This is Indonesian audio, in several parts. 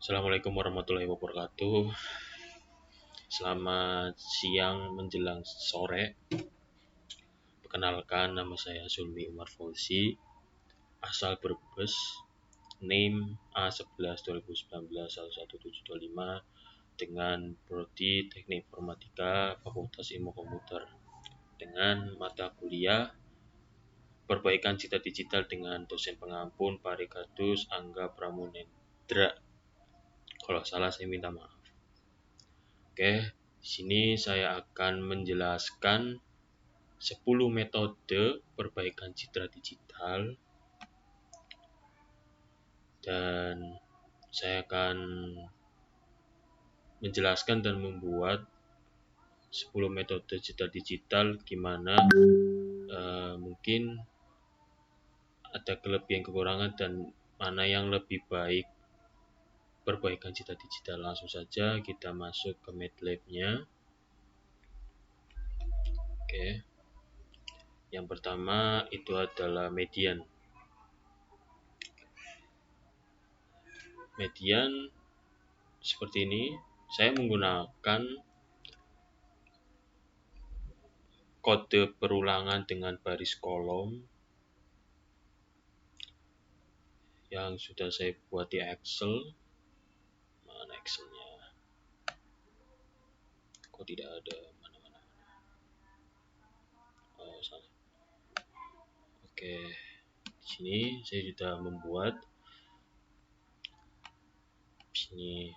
Assalamualaikum warahmatullahi wabarakatuh. Selamat siang menjelang sore. Perkenalkan, nama saya Sulmi Umar Fauzi, asal Brebes, NIM A11 2019 11725 dengan prodi Teknik Informatika Fakultas Ilmu Komputer dengan mata kuliah Perbaikan Cita Digital dengan dosen pengampun Pak Rigadus Angga Pramunendra. Kalau salah saya minta maaf. Oke, di sini saya akan menjelaskan 10 metode perbaikan citra digital dan saya akan menjelaskan dan membuat 10 metode citra digital gimana mungkin ada kelebihan kekurangan dan mana yang lebih baik perbaikan citra digital. Langsung saja kita masuk ke MATLAB-nya. Oke. Yang pertama itu adalah median. Median seperti ini. Saya menggunakan kode perulangan dengan baris kolom yang sudah saya buat di Excel. Mana Excelnya? Kok tidak ada? Mana? Oh, salah. Oke, di sini saya sudah membuat sini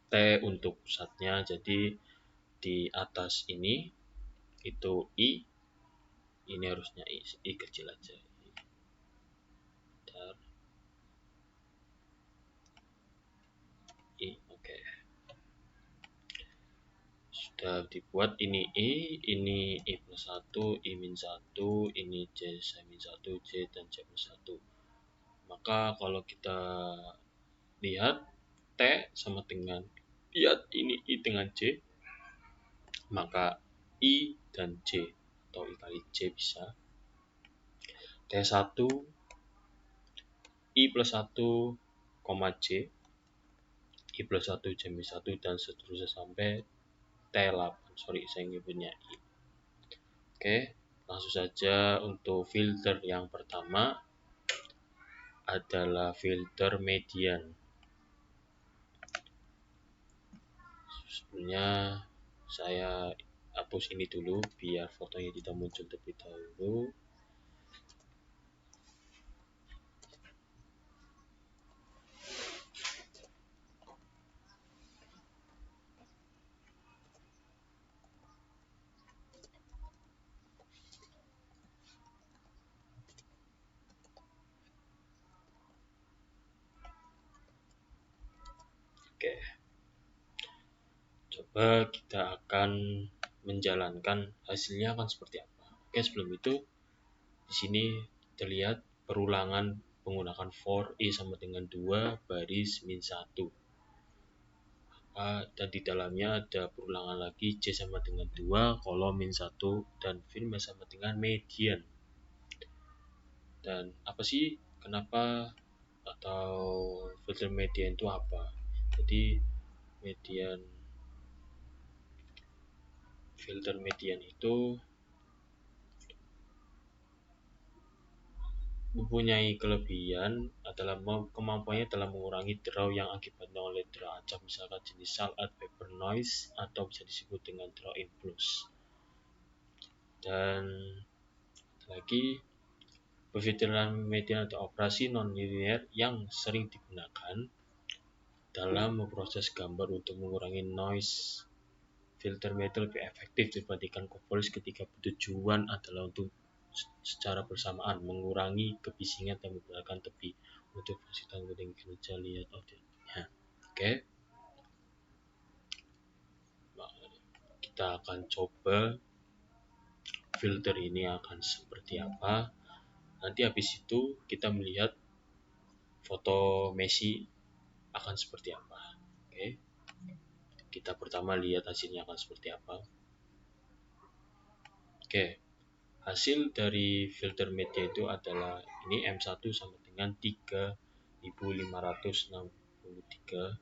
T untuk pusatnya. Jadi di atas ini itu I, ini harusnya I kecil aja. Bentar. I, oke. Sudah dibuat ini I plus 1, I min 1, ini J min 1, J dan J plus 1. Maka kalau kita lihat T sama dengan, lihat ini I dengan J, maka I dan J atau I kali J bisa. T1 I plus 1, J I plus 1 J min 1 dan seterusnya sampai T8. Sorry, saya nyebutnya I. Oke, langsung saja untuk filter yang pertama adalah filter median. Sebelumnya saya hapus ini dulu biar fotonya tidak muncul terlebih dahulu. Oke. Coba kita akan menjalankan hasilnya akan seperti apa. Oke, sebelum itu di sini terlihat perulangan menggunakan for I sama dengan 2 baris min 1. Dan di dalamnya ada perulangan lagi J sama dengan 2 kolom min 1 dan film sama dengan median. Dan apa sih, kenapa atau filter median itu apa? Jadi filter median itu mempunyai kelebihan adalah kemampuannya dalam mengurangi draw yang akibatnya oleh draw acak, misalkan jenis salad, paper noise, atau bisa disebut dengan draw influx. Dan lagi pemfilteran median atau operasi non-linear yang sering digunakan dalam memproses gambar untuk mengurangi noise. Filter median lebih efektif dibandingkan coverage ketika tujuan adalah untuk secara bersamaan mengurangi kebisingan dan menggunakan tepi untuk fasilitas penting kinerja lihat audionya. Oke. Kita akan coba filter ini akan seperti apa. Nanti habis itu kita melihat foto Messi akan seperti apa. Oke. Kita pertama lihat hasilnya akan seperti apa. Oke. Hasil dari filter media itu adalah ini M1 sama dengan 3560 1,03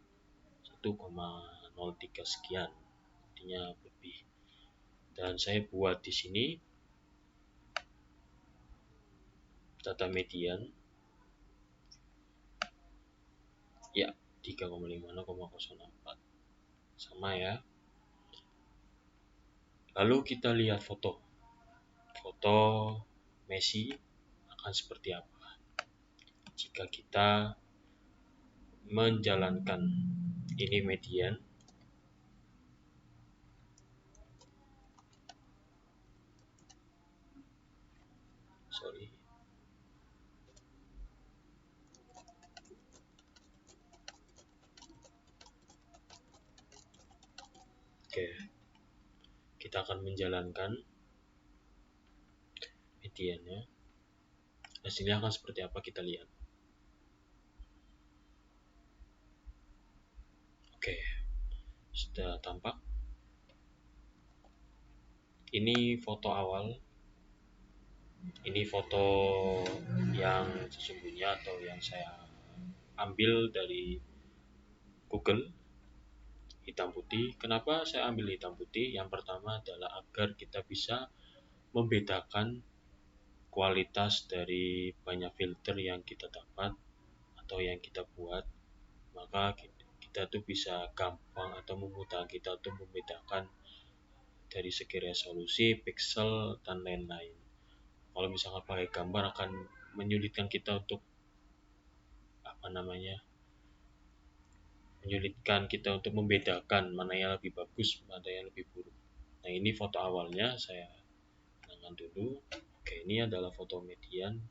sekian, artinya lebih. Dan saya buat di sini data median ya 3,5 0,04 sama ya. Lalu kita lihat foto Messi akan seperti apa jika kita menjalankan ini median. Sorry. Oke, kita akan menjalankan mediannya. Hasilnya akan seperti apa kita lihat. Oke, sudah tampak. Ini foto awal. Ini foto yang sesungguhnya atau yang saya ambil dari Google, hitam putih. Kenapa saya ambil hitam putih? Yang pertama adalah agar kita bisa membedakan kualitas dari banyak filter yang kita dapat atau yang kita buat. Maka kita tuh bisa gampang atau memudahkan kita untuk membedakan dari segi resolusi, pixel, dan lain-lain. Kalau misalkan pakai gambar akan menyulitkan kita untuk menyulitkan kita untuk membedakan mana yang lebih bagus, mana yang lebih buruk. Nah, ini foto awalnya, saya hilangkan dulu. Oke, ini adalah foto median.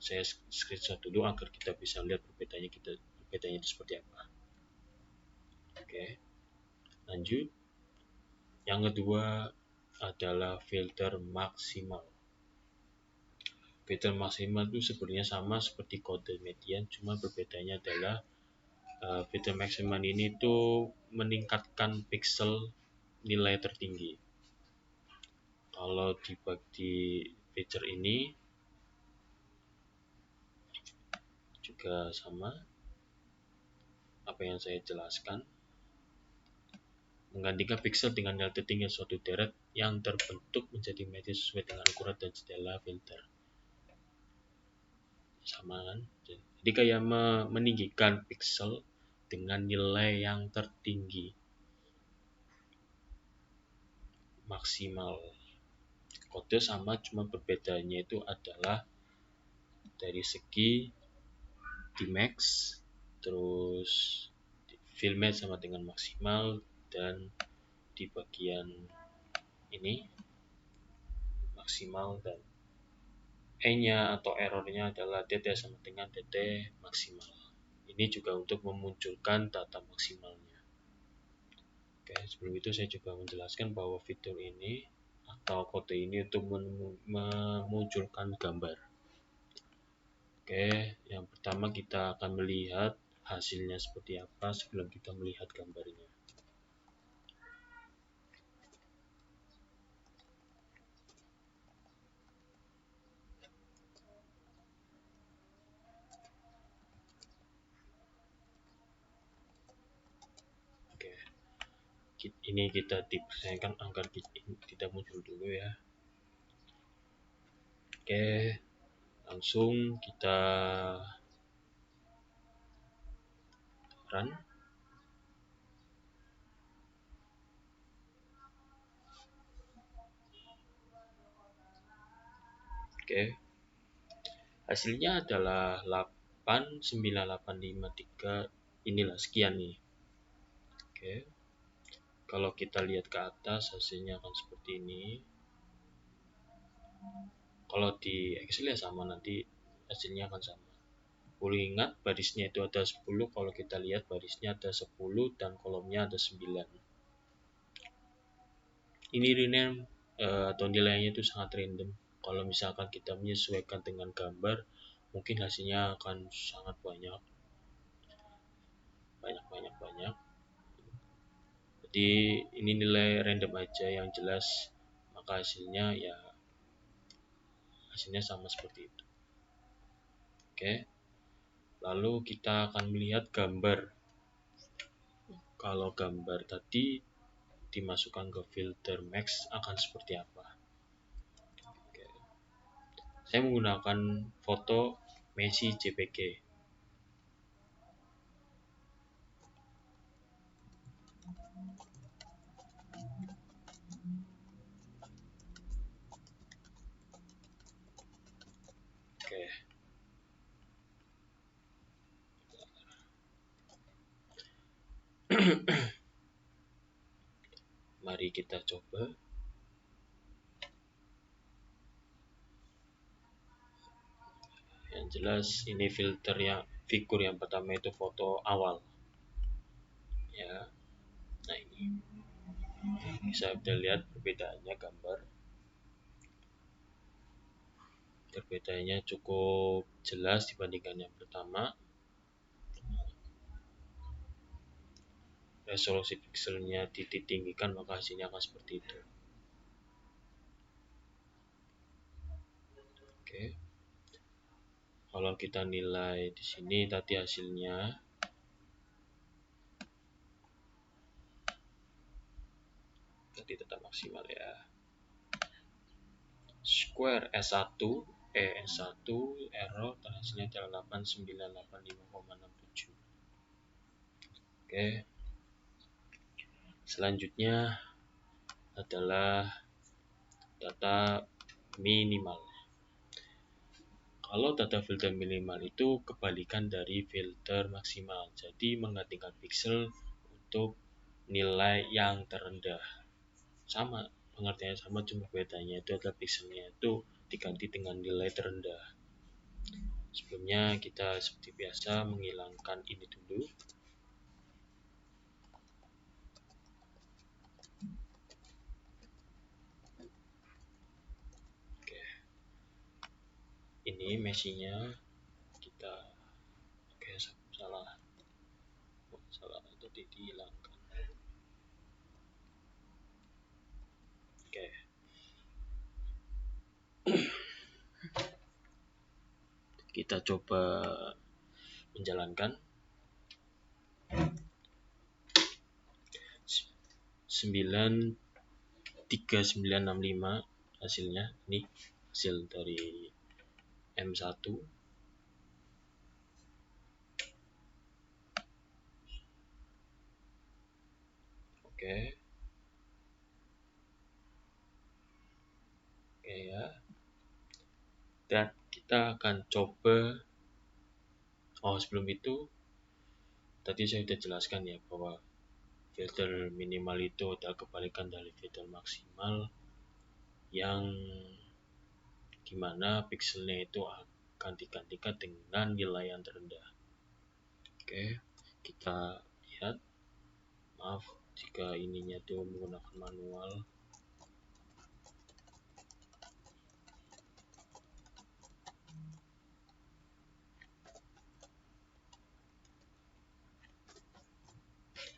Saya screenshot dulu agar kita bisa lihat perbedaannya itu seperti apa. Oke, lanjut. Yang kedua adalah filter maksimal. Filter maksimal itu sebenarnya sama seperti kode median, cuma perbedaannya adalah filter maksimal ini tuh meningkatkan pixel nilai tertinggi. Kalau di feature ini juga sama apa yang saya jelaskan, menggantikan pixel dengan nilai tertinggi suatu deret yang terbentuk menjadi matrix sesuai dengan ukuran dan jendela filter. Sama kan? Jadi kayak meninggikan pixel dengan nilai yang tertinggi maksimal. Kode sama, cuma perbedaannya itu adalah dari segi di max, terus filmate sama dengan maksimal, dan di bagian ini maksimal, dan E-nya atau errornya adalah DT sama dengan DT maksimal. Ini juga untuk memunculkan data maksimalnya. Oke, sebelum itu saya juga menjelaskan bahwa fitur ini atau kode ini untuk memunculkan gambar. Oke, yang pertama kita akan melihat hasilnya seperti apa sebelum kita melihat gambarnya. Oke, ini kita tipskan agar tidak muncul dulu ya. Oke, langsung kita run. Oke, hasilnya adalah 89853, inilah sekian nih. Oke, kalau kita lihat ke atas hasilnya akan seperti ini. Kalau di Excel ya sama, nanti hasilnya akan sama. Perlu ingat barisnya itu ada 10, kalau kita lihat barisnya ada 10 dan kolomnya ada 9. Ini rename atau nilainya itu sangat random. Kalau misalkan kita menyesuaikan dengan gambar, mungkin hasilnya akan sangat banyak. Jadi ini nilai random aja, yang jelas maka hasilnya sama seperti itu. Oke, lalu kita akan melihat gambar kalau gambar tadi dimasukkan ke filter max akan seperti apa. Oke. Saya menggunakan foto Messi JPG. Oke. Mari kita coba. Yang jelas ini filter yang figur yang pertama itu foto awal. Ya. Nah, ini bisa kita lihat perbedaannya gambar. Perbedaannya cukup jelas dibandingkan yang pertama. Resolusi pikselnya ditinggikan maka hasilnya akan seperti itu. Oke. Kalau kita nilai di sini tadi hasilnya tadi tetap maksimal ya. Square S1 S1 error dan hasilnya adalah 8985,67. Oke. Selanjutnya adalah data minimal. Kalau data filter minimal itu kebalikan dari filter maksimal. Jadi menggantikan pixel untuk nilai yang terendah. Sama, pengertiannya sama, cuma bedanya itu adalah pixelnya itu diganti dengan nilai terendah. Sebelumnya kita seperti biasa menghilangkan ini dulu. Oke. Ini Messi-nya kita salah tadi dihilangkan. Oke. Kita coba menjalankan 93965 hasilnya. Ini hasil dari M1. Oke. Oke ya. Dan kita akan coba sebelum itu tadi saya sudah jelaskan ya bahwa filter minimal itu adalah kebalikan dari filter maksimal yang dimana pixelnya itu akan digantikan dengan nilai yang terendah. Oke, kita lihat. Maaf jika ininya itu menggunakan manual.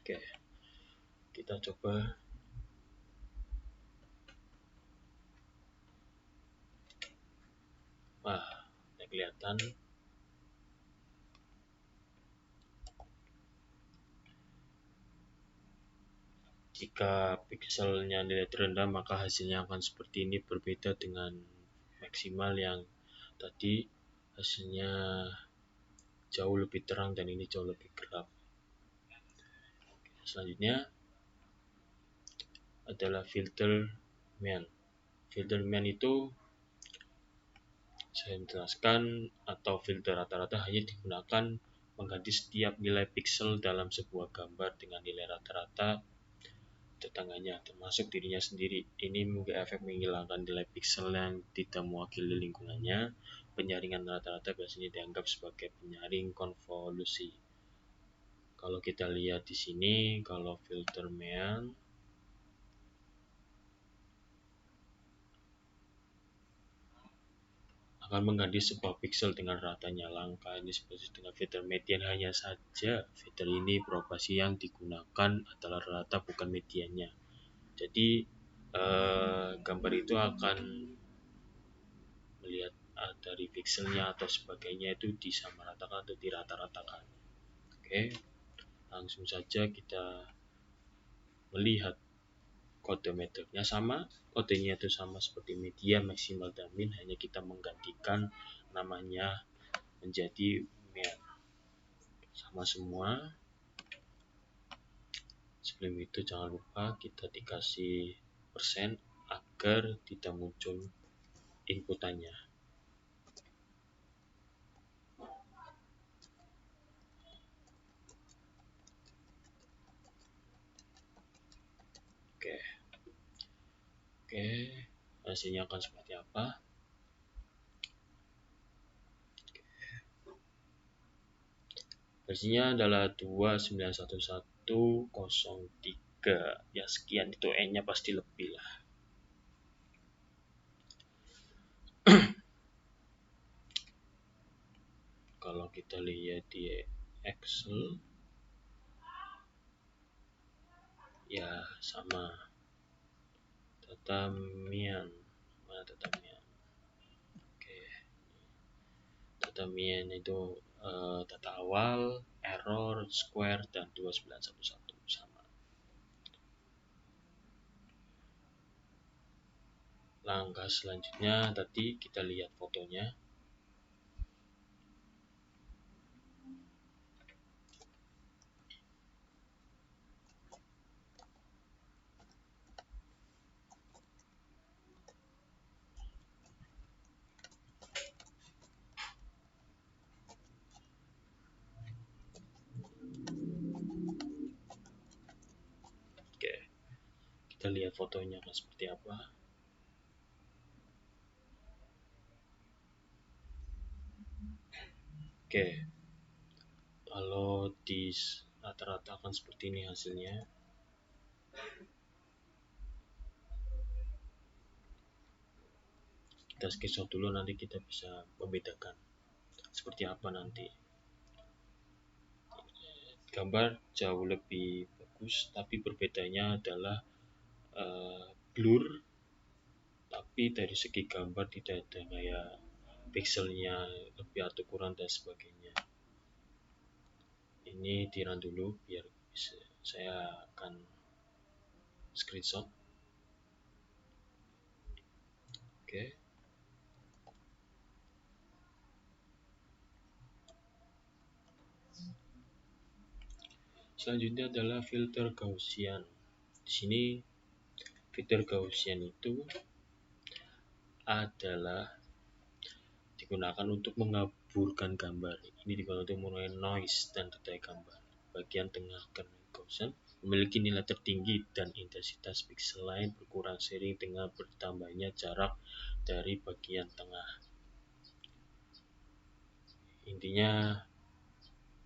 Oke, kita coba. Wah, tidak kelihatan. Jika pixelnya nilai terendah maka hasilnya akan seperti ini, berbeda dengan maksimal yang tadi hasilnya jauh lebih terang dan ini jauh lebih gelap. Selanjutnya adalah filter main. Filter main itu saya menjelaskan atau filter rata-rata hanya digunakan mengganti setiap nilai pixel dalam sebuah gambar dengan nilai rata-rata tetangganya termasuk dirinya sendiri. Ini memberi efek menghilangkan nilai pixel yang tidak mewakili lingkungannya. Penyaringan rata-rata biasanya dianggap sebagai penyaring konvolusi. Kalau kita lihat di sini, kalau filter main akan mengganti sebuah pixel dengan ratanya langka. Ini seperti dengan filter median hanya saja filter ini proporsi yang digunakan adalah rata bukan mediannya. Jadi gambar itu akan melihat dari pixelnya atau sebagainya itu disamaratakan atau dirata-ratakan. Oke. Langsung saja kita melihat kode metodenya sama, kodenya itu sama seperti media, maksimal, dan min, hanya kita menggantikan namanya menjadi mean. Sama semua. Sebelum itu jangan lupa kita dikasih persen agar tidak muncul inputannya. Oke, hasilnya akan seperti apa? Versinya adalah 2911103. Ya sekian, itu N-nya pasti lebih lah. Kalau kita lihat di Excel, ya sama. Data mean, mana data mean? Oke, data mean itu data awal, error, square, dan 2911 sama. Langkah selanjutnya tadi kita lihat fotonya. Oke, kita lihat fotonya akan seperti apa. Oke, kalau di rata-rata akan seperti ini hasilnya. Kita screenshot dulu, nanti kita bisa membedakan seperti apa nanti. Gambar jauh lebih bagus, tapi berbedanya adalah blur, tapi dari segi gambar tidak ada kayak pixelnya lebih atau kurang dan sebagainya. Ini dirun dulu biar bisa, saya akan screenshot. Oke. Selanjutnya adalah filter Gaussian. Di sini filter Gaussian itu adalah digunakan untuk mengaburkan gambar. Ini digunakan untuk mengurangi noise dan detai gambar. Bagian tengah kernel Gaussian memiliki nilai tertinggi dan intensitas pixel lain berkurang seiring dengan bertambahnya jarak dari bagian tengah. Intinya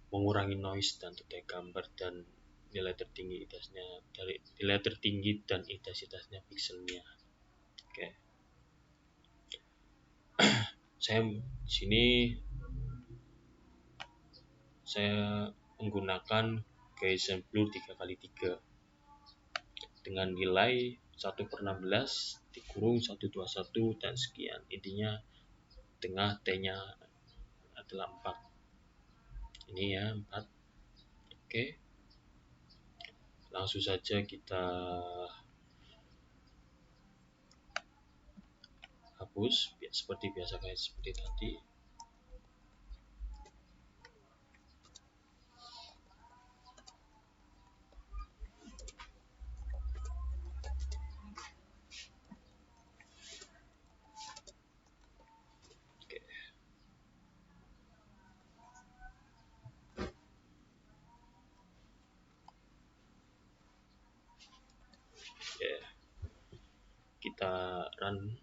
mengurangi noise dan detai gambar dan nilai tertinggi dan intensitasnya pixelnya. Oke. Saya di sini menggunakan Gaussian blur 3x3 dengan nilai 1/16 dikurung 121 dan sekian. Intinya tengah T-nya adalah 4. Ini ya 4. Oke. Langsung saja kita hapus seperti biasa kayak seperti tadi. Ya, kita run.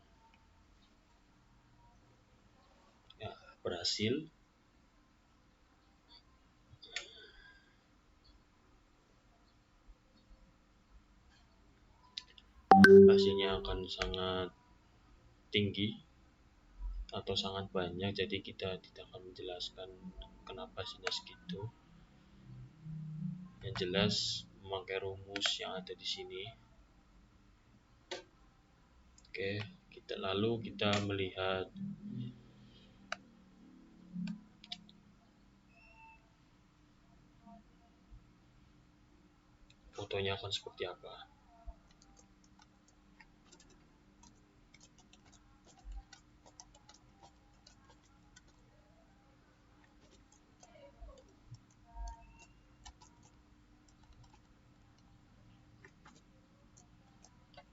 Ya, berhasil. Hasilnya akan sangat tinggi atau sangat banyak, jadi kita tidak akan menjelaskan kenapa hasilnya segitu. Yang jelas memakai rumus yang ada di sini. Oke, kita melihat fotonya akan seperti apa.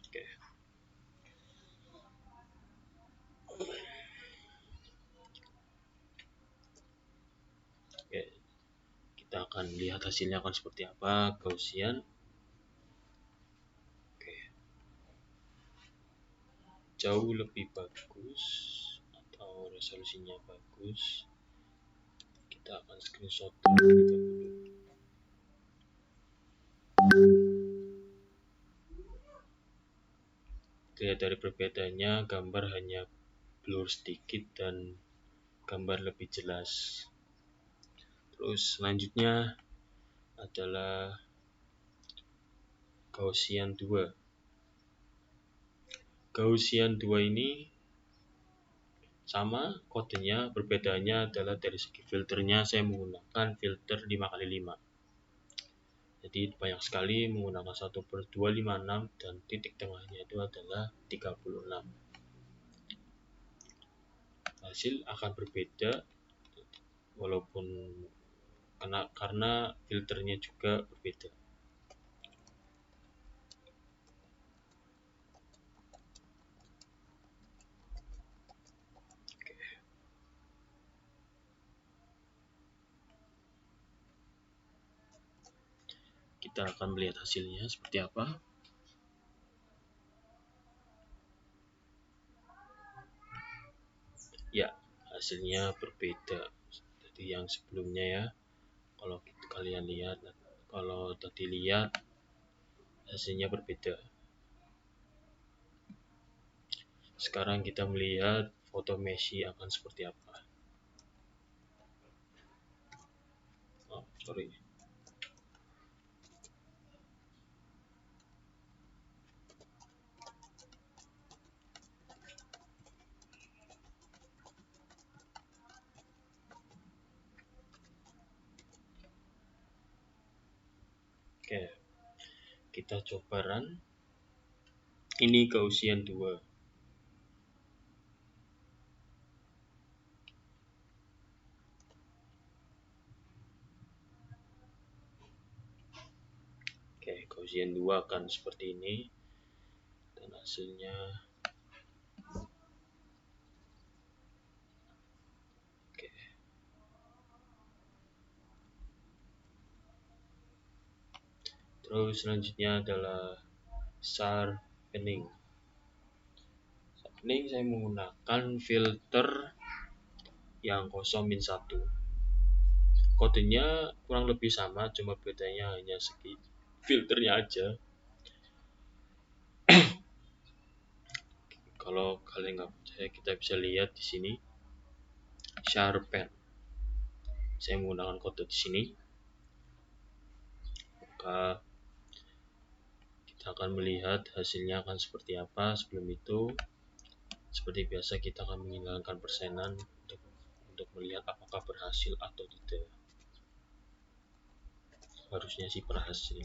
Oke. Oke, kita akan lihat hasilnya akan seperti apa. Gaussian. Oke, jauh lebih bagus atau resolusinya bagus. Kita akan screenshot dulu. Lihat dari perbedaannya, gambar hanya blur sedikit dan gambar lebih jelas. Terus selanjutnya adalah Gaussian 2. Gaussian 2 ini sama kodenya, perbedaannya adalah dari segi filternya saya menggunakan filter 5x5. Jadi banyak sekali menggunakan 1/256 dan titik tengahnya itu adalah 36. Hasil akan berbeda walaupun karena filternya juga berbeda. Kita akan melihat hasilnya seperti apa. Ya, hasilnya berbeda dari yang sebelumnya ya. Kalau kalian lihat, kalau tadi lihat hasilnya berbeda. Sekarang kita melihat foto Messi akan seperti apa. Oh, sorry. Oke, kita coba run. Ini Gaussian 2. Oke, Gaussian 2 akan seperti ini. Dan hasilnya oke. Terus selanjutnya adalah sharpening. Sharpening saya menggunakan filter yang 0-1. Kodenya kurang lebih sama, cuma bedanya hanya segi filternya aja. Kalau kalian nggak percaya, kita bisa lihat di sini sharpen. Saya menggunakan kode di sini. Maka kita akan melihat hasilnya akan seperti apa. Sebelum itu, seperti biasa kita akan menghilangkan persenan untuk melihat apakah berhasil atau tidak. Harusnya sih berhasil.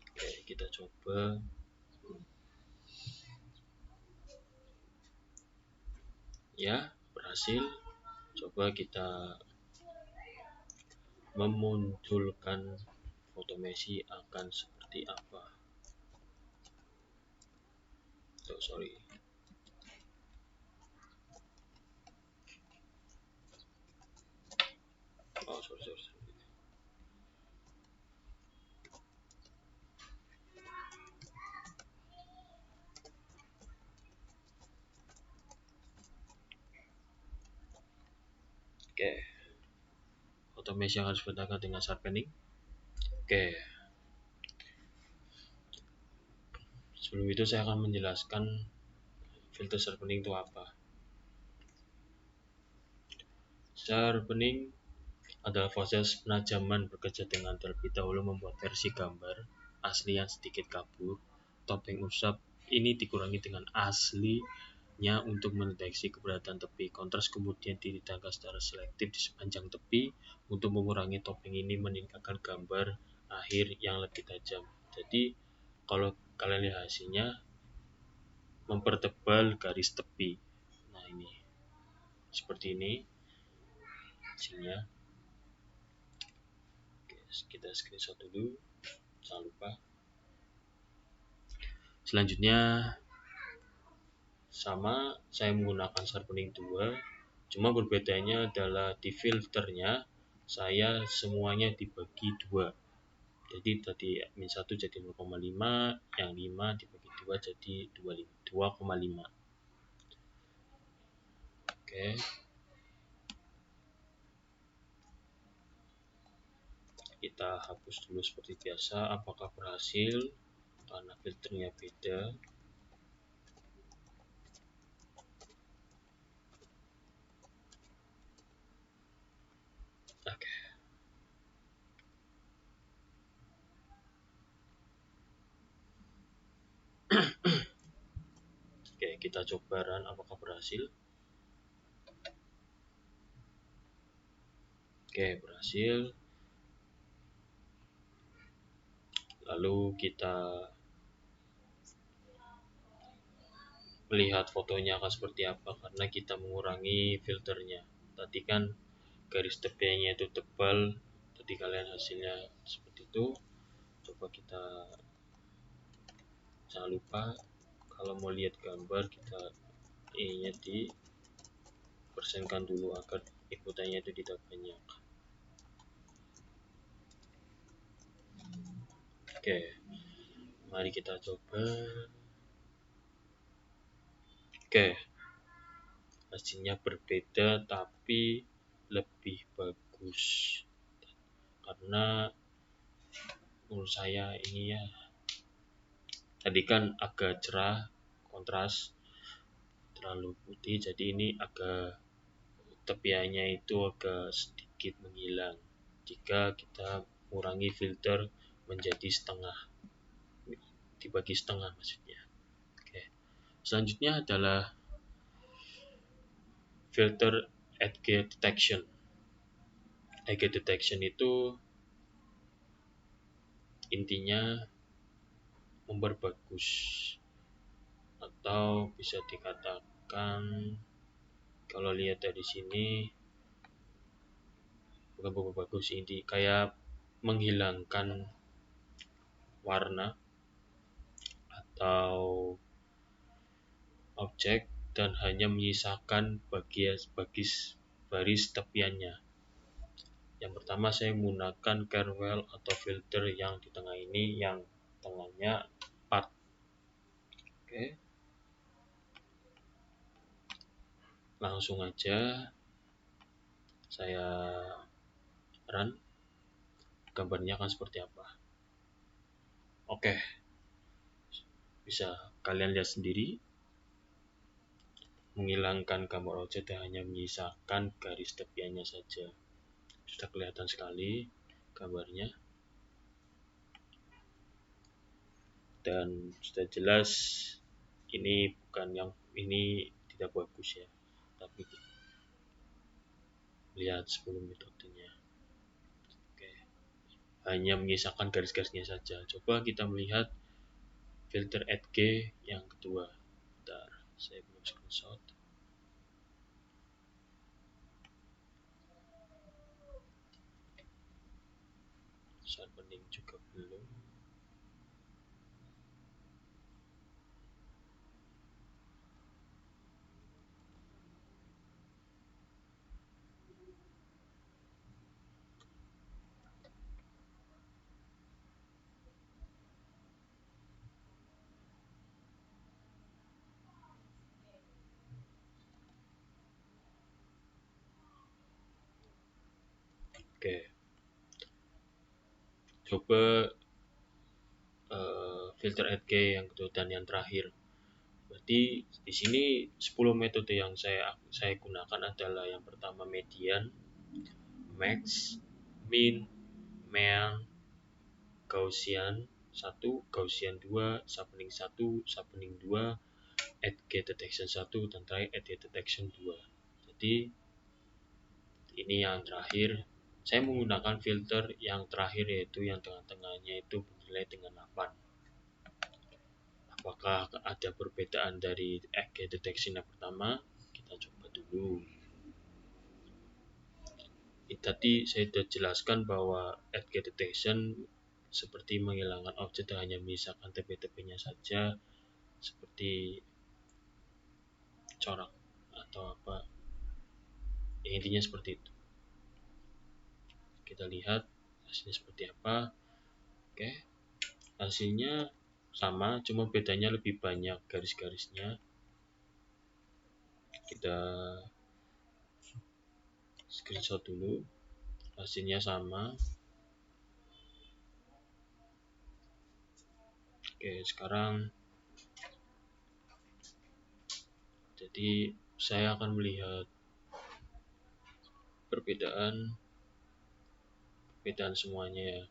Oke, kita coba. Ya, berhasil. Coba kita memunculkan foto Messi akan seperti apa. Oh, sorry. Oh, sorry. Oke, foto Messi akan dibedakan dengan sharpening. Oke, sebelum itu saya akan menjelaskan filter sharpening itu apa. Sharpening adalah proses penajaman bekerja dengan terlebih dahulu membuat versi gambar asli yang sedikit kabur, topeng usap, ini dikurangi dengan aslinya untuk mendeteksi keberadaan tepi. Kontras kemudian ditambahkan secara selektif di sepanjang tepi untuk mengurangi topeng ini meningkatkan gambar akhir yang lebih tajam. Jadi kalau kalian lihat hasilnya mempertebal garis tepi. Nah ini seperti ini hasilnya. Oke, kita screenshot dulu, jangan lupa. Selanjutnya sama, saya menggunakan sharpening 2, cuma berbedanya adalah di filternya saya semuanya dibagi 2. Jadi tadi min 1 jadi 0,5, yang 5 dibagi 2 jadi 2,5. Oke. Kita hapus dulu seperti biasa. Apakah berhasil? Karena filternya beda. Oke. Oke, kita coba run apakah berhasil. Oke, berhasil. Lalu kita melihat fotonya akan seperti apa karena kita mengurangi filternya. Tadi kan garis tepiannya itu tebal, tadi kalian hasilnya seperti itu. Coba kita, jangan lupa kalau mau lihat gambar kita ininya di persenkan dulu agar ikutannya itu tidak banyak. Oke, mari kita coba. Oke, hasilnya berbeda tapi lebih bagus karena menurut saya ini ya, tadi kan agak cerah kontras terlalu putih, jadi ini agak tepiannya itu agak sedikit menghilang jika kita kurangi filter menjadi setengah, dibagi setengah maksudnya. Oke. Selanjutnya adalah filter edge detection. Edge detection itu intinya memperbagus atau bisa dikatakan kalau lihat dari sini bukan memperbagus, ini kayak menghilangkan warna atau objek dan hanya menyisakan baris tepiannya. Yang pertama saya menggunakan Carvel atau filter yang di tengah ini, yang tengahnya 4. Oke. Langsung aja saya run, gambarnya akan seperti apa. Oke, bisa kalian lihat sendiri, menghilangkan gambar objek dan hanya menyisakan garis tepiannya saja. Sudah kelihatan sekali gambarnya dan sudah jelas ini bukan yang ini tidak bagus ya, tapi lihat sebelum metodenya. Oke, hanya menyisakan garis-garisnya saja. Coba kita melihat filter edge yang kedua. Bentar, saya belum screenshot. Sharpening juga belum. Oke, coba filter edge yang kedua dan yang terakhir. Berarti di sini 10 metode yang saya gunakan adalah yang pertama median, max, min, mean, Gaussian, 1, Gaussian 2, subpening 1, subpening 2, edge detection 1, dan terakhir edge detection 2. Jadi ini yang terakhir. Saya menggunakan filter yang terakhir, yaitu yang tengah-tengahnya itu bernilai dengan 8. Apakah ada perbedaan dari edge detection yang pertama? Kita coba dulu. Tadi saya sudah jelaskan bahwa edge detection seperti menghilangkan objek dan hanya menyisakan tepi-tepinya saja, seperti corak atau apa. Intinya seperti itu. Kita lihat hasilnya seperti apa. Oke, hasilnya sama, cuma bedanya lebih banyak garis-garisnya. Kita screenshot dulu. Hasilnya sama. Oke, sekarang jadi saya akan melihat perbedaan semuanya ya.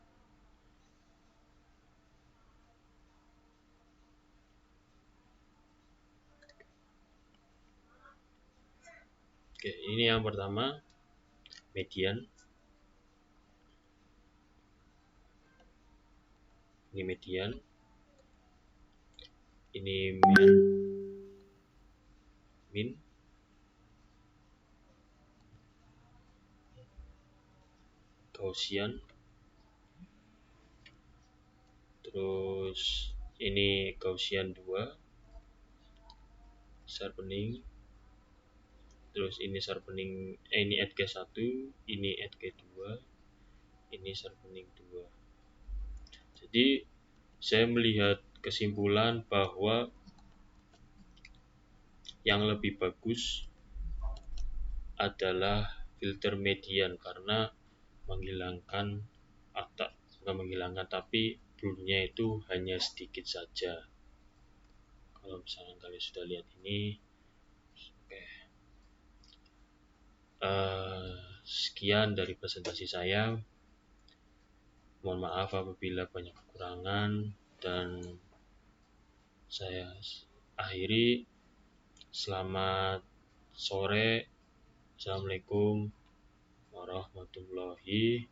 Oke, ini yang pertama, median. Ini median. Ini min. Gaussian. Terus ini Gaussian 2, sharpening. Terus ini sharpening, ini edge 1, ini edge 2, ini sharpening 2. Jadi saya melihat kesimpulan bahwa yang lebih bagus adalah filter median karena menghilangkan atau bukan menghilangkan, tapi blurnya itu hanya sedikit saja. Kalau misalnya kalian sudah lihat ini, oke. Sekian dari presentasi saya. Mohon maaf apabila banyak kekurangan, dan saya akhiri. Selamat sore. Assalamualaikum warahmatullahi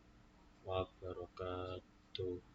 wabarakatuh.